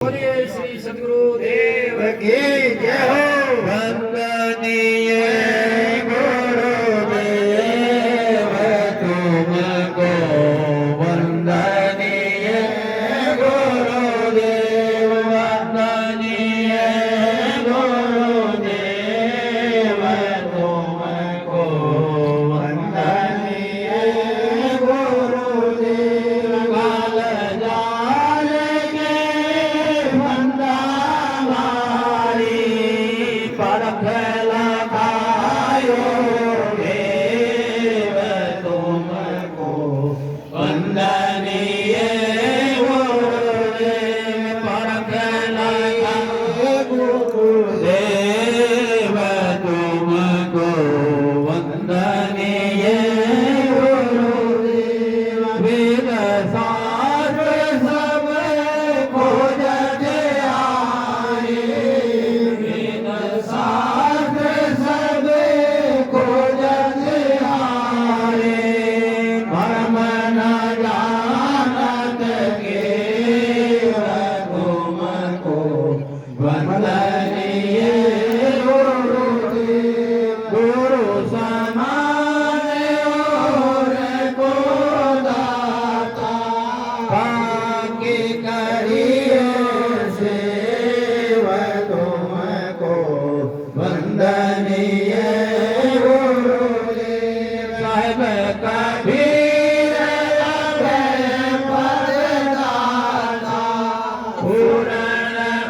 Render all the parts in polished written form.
बोलिए श्री सद्गुरुदेव की जय हो। वंदनीय गुरुदेव तुमको, वंदनीय गुरुदेव, वंदनीय गुरुदेव तुमको, वंदनीय गुरुदेव। काल जाल के फंदावारी परख लगायो देव तुमको, वंदनीय गुरुदेव। परख लगायो गुरुदेव तुमको, वंदनीय गुरुदेव। वेद शास्त्र सब खोजत आए, वेद शास्त्र सब खोजत आए। परम न जानत केव तुमको, वंदनीय गुरुदेव। गुरु समान और को दाता, बाकी करिए सेवा तुमको, वंदनीय गुरुदेव। साहिब कबीर अभय प्रदाता, पूर्ण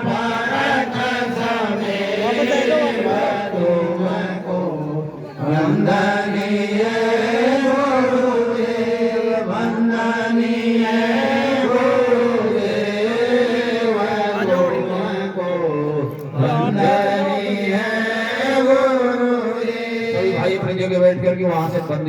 भरत समेत तुमको, वंदनीय गुरुदेव, वंदनीय गुरुदेव तुमको, वंदनीय गुरुदेव। भाई अपनी जगह बैठ करके वहां से बंद